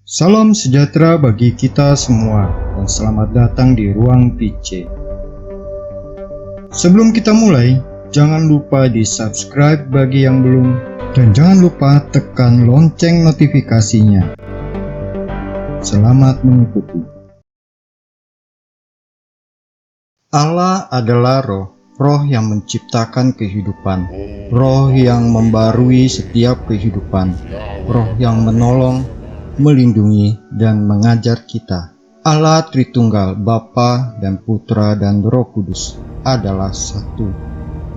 Salam sejahtera bagi kita semua dan selamat datang di Ruang PC. Sebelum kita mulai, jangan lupa di subscribe bagi yang belum dan jangan lupa tekan lonceng notifikasinya. Selamat mengikuti. Allah adalah roh yang menciptakan kehidupan, roh yang membarui setiap kehidupan, roh yang menolong, melindungi dan mengajar kita. Allah Tritunggal, Bapa dan Putra dan Roh Kudus adalah satu.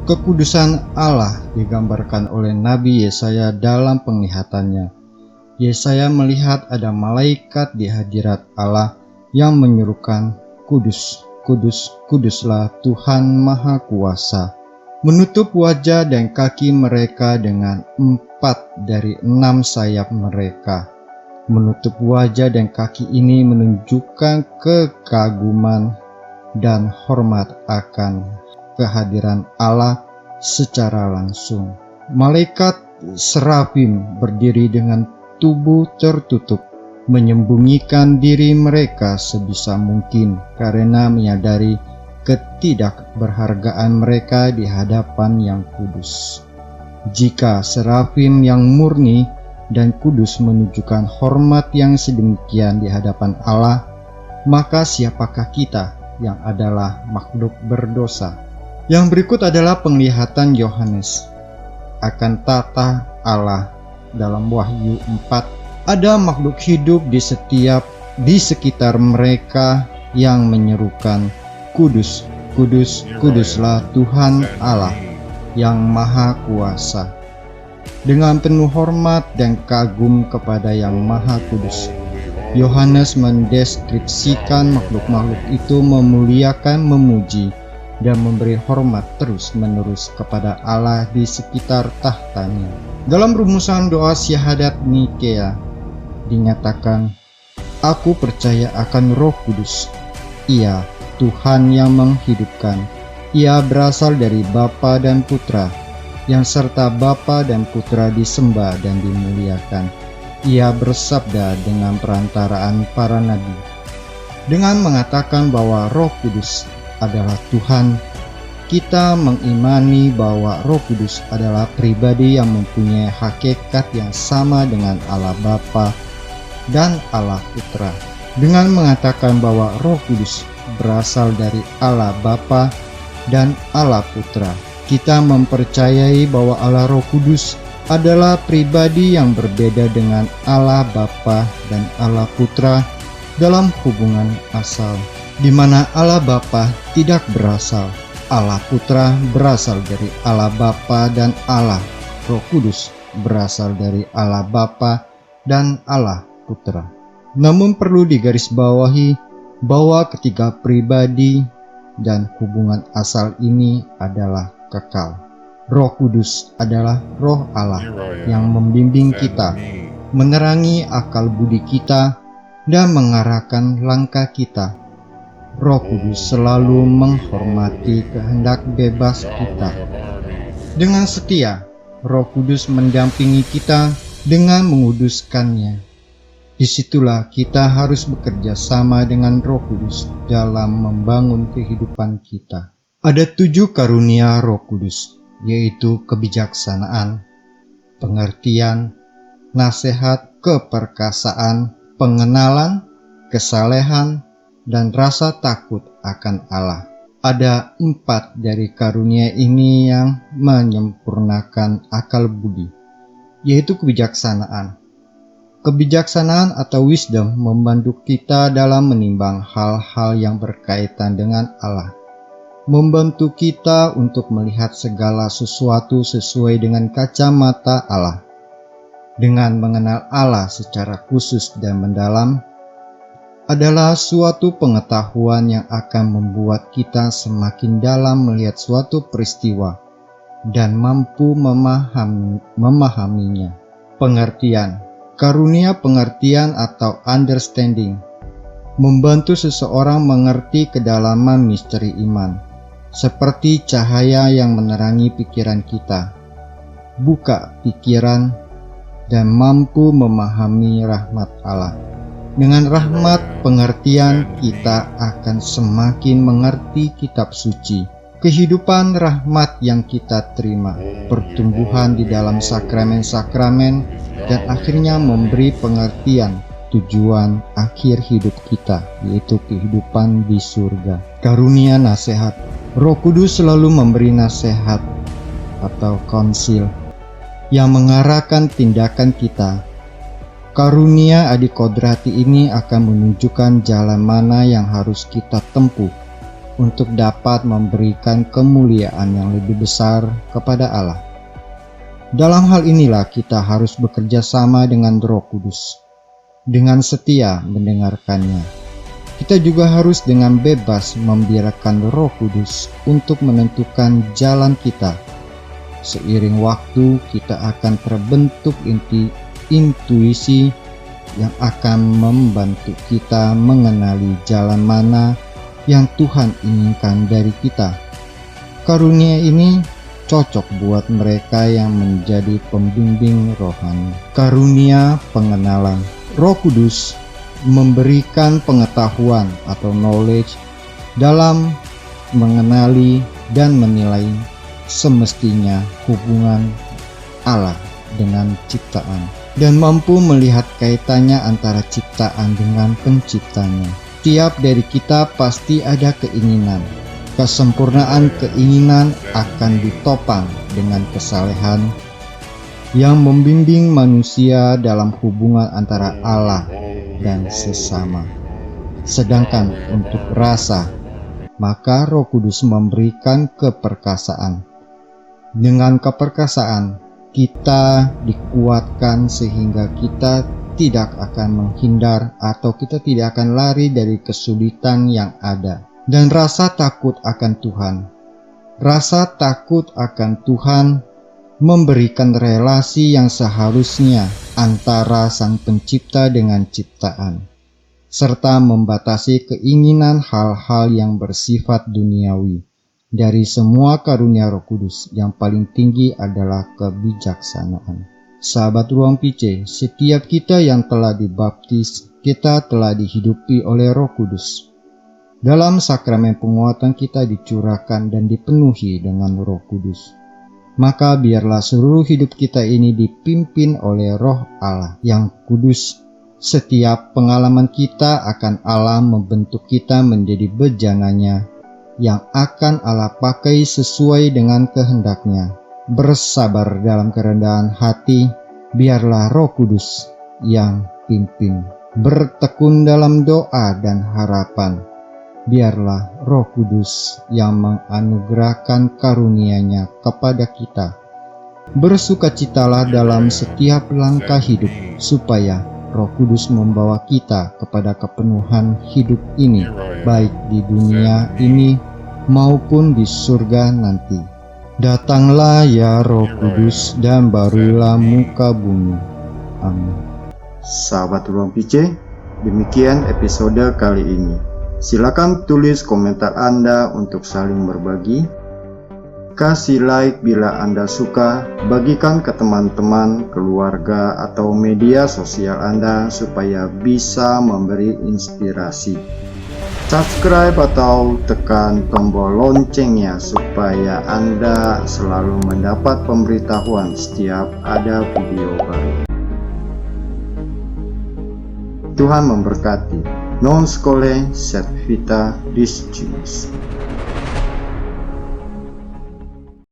Kekudusan Allah digambarkan oleh Nabi Yesaya dalam penglihatannya. Yesaya melihat ada malaikat di hadirat Allah yang menyerukan, "Kudus, kudus, kuduslah Tuhan Maha Kuasa." Menutup wajah dan kaki mereka dengan 4 dari 6 sayap mereka. Menutup wajah dan kaki ini menunjukkan kekaguman dan hormat akan kehadiran Allah secara langsung. Malaikat serafim berdiri dengan tubuh tertutup, menyembunyikan diri mereka sebisa mungkin karena menyadari ketidakberhargaan mereka di hadapan Yang Kudus. Jika serafim yang murni dan kudus menunjukkan hormat yang sedemikian di hadapan Allah, maka siapakah kita yang adalah makhluk berdosa? Yang berikut adalah penglihatan Yohanes akan tata Allah dalam Wahyu 4. Ada makhluk hidup di sekitar mereka yang menyerukan, "Kudus, kudus, kuduslah Tuhan Allah yang Maha Kuasa." Dengan penuh hormat dan kagum kepada Yang Maha Kudus, Yohanes mendeskripsikan makhluk-makhluk itu memuliakan, memuji, dan memberi hormat terus-menerus kepada Allah di sekitar tahtanya. Dalam rumusan doa syahadat Nikea dinyatakan, "Aku percaya akan Roh Kudus. Ia Tuhan yang menghidupkan. Ia berasal dari Bapa dan Putra, yang serta Bapa dan Putra disembah dan dimuliakan. Ia bersabda dengan perantaraan para nabi." Dengan mengatakan bahwa Roh Kudus adalah Tuhan, kita mengimani bahwa Roh Kudus adalah pribadi yang mempunyai hakikat yang sama dengan Allah Bapa dan Allah Putra. Dengan mengatakan bahwa Roh Kudus berasal dari Allah Bapa dan Allah Putra, kita mempercayai bahwa Allah Roh Kudus adalah pribadi yang berbeda dengan Allah Bapa dan Allah Putra dalam hubungan asal, di mana Allah Bapa tidak berasal. Allah Putra berasal dari Allah Bapa dan Allah Roh Kudus berasal dari Allah Bapa dan Allah Putra. Namun perlu digarisbawahi bahwa ketiga pribadi dan hubungan asal ini adalah kekal. Roh Kudus adalah Roh Allah yang membimbing kita, menerangi akal budi kita, dan mengarahkan langkah kita. Roh Kudus selalu menghormati kehendak bebas kita. Dengan setia, Roh Kudus mendampingi kita dengan menguduskannya. Disitulah kita harus bekerja sama dengan Roh Kudus dalam membangun kehidupan kita. Ada 7 karunia Roh Kudus, yaitu kebijaksanaan, pengertian, nasihat, keperkasaan, pengenalan, kesalehan, dan rasa takut akan Allah. Ada 4 dari karunia ini yang menyempurnakan akal budi, yaitu kebijaksanaan. Kebijaksanaan atau wisdom membantu kita dalam menimbang hal-hal yang berkaitan dengan Allah, membantu kita untuk melihat segala sesuatu sesuai dengan kacamata Allah. Dengan mengenal Allah secara khusus dan mendalam adalah suatu pengetahuan yang akan membuat kita semakin dalam melihat suatu peristiwa dan mampu memahaminya. Pengertian. Karunia pengertian atau understanding membantu seseorang mengerti kedalaman misteri iman, seperti cahaya yang menerangi pikiran kita, buka pikiran, dan mampu memahami rahmat Allah. Dengan rahmat pengertian, kita akan semakin mengerti kitab suci. Kehidupan rahmat yang kita terima, pertumbuhan di dalam sakramen-sakramen, dan akhirnya memberi pengertian tujuan akhir hidup kita, yaitu kehidupan di surga. Karunia nasihat. Roh Kudus selalu memberi nasihat atau konsil yang mengarahkan tindakan kita. Karunia adikodrati ini akan menunjukkan jalan mana yang harus kita tempuh untuk dapat memberikan kemuliaan yang lebih besar kepada Allah. Dalam hal inilah kita harus bekerja sama dengan Roh Kudus, dengan setia mendengarkannya. Kita juga harus dengan bebas membiarkan Roh Kudus untuk menentukan jalan kita. Seiring waktu kita akan terbentuk intuisi yang akan membantu kita mengenali jalan mana yang Tuhan inginkan dari kita. Karunia ini cocok buat mereka yang menjadi pembimbing rohani. Karunia pengenalan. Roh Kudus memberikan pengetahuan atau knowledge dalam mengenali dan menilai semestinya hubungan Allah dengan ciptaan, dan mampu melihat kaitannya antara ciptaan dengan penciptanya. Tiap dari kita pasti ada keinginan. Kesempurnaan keinginan akan ditopang dengan kesalehan yang membimbing manusia dalam hubungan antara Allah dan sesama. Sedangkan untuk rasa, maka Roh Kudus memberikan keperkasaan. Dengan keperkasaan, kita dikuatkan sehingga kita tidak akan menghindar atau kita tidak akan lari dari kesulitan yang ada. Dan rasa takut akan Tuhan. Rasa takut akan Tuhan memberikan relasi yang seharusnya antara Sang Pencipta dengan ciptaan, serta membatasi keinginan hal-hal yang bersifat duniawi. Dari semua karunia Roh Kudus, yang paling tinggi adalah kebijaksanaan. Sahabat Ruang PC, setiap kita yang telah dibaptis, kita telah dihidupi oleh Roh Kudus. Dalam sakramen penguatan kita dicurahkan dan dipenuhi dengan Roh Kudus. Maka biarlah seluruh hidup kita ini dipimpin oleh Roh Allah yang kudus. Setiap pengalaman kita akan Allah membentuk kita menjadi bejananya yang akan Allah pakai sesuai dengan kehendaknya. Bersabar dalam kerendahan hati, biarlah Roh Kudus yang pimpin. Bertekun dalam doa dan harapan, biarlah Roh Kudus yang menganugerahkan karunia-Nya kepada kita. Bersukacitalah dalam setiap langkah hidup, supaya Roh Kudus membawa kita kepada kepenuhan hidup ini, baik di dunia ini maupun di surga nanti. Datanglah ya Roh Kudus dan barulah muka bumi. Amin. Sahabat Ruang PC, demikian episode kali ini. Silakan tulis komentar Anda untuk saling berbagi. Kasih like bila Anda suka, bagikan ke teman-teman, keluarga, atau media sosial Anda supaya bisa memberi inspirasi. Subscribe atau tekan tombol loncengnya supaya Anda selalu mendapat pemberitahuan setiap ada video baru. Tuhan memberkati. Non scole sed vita discimus.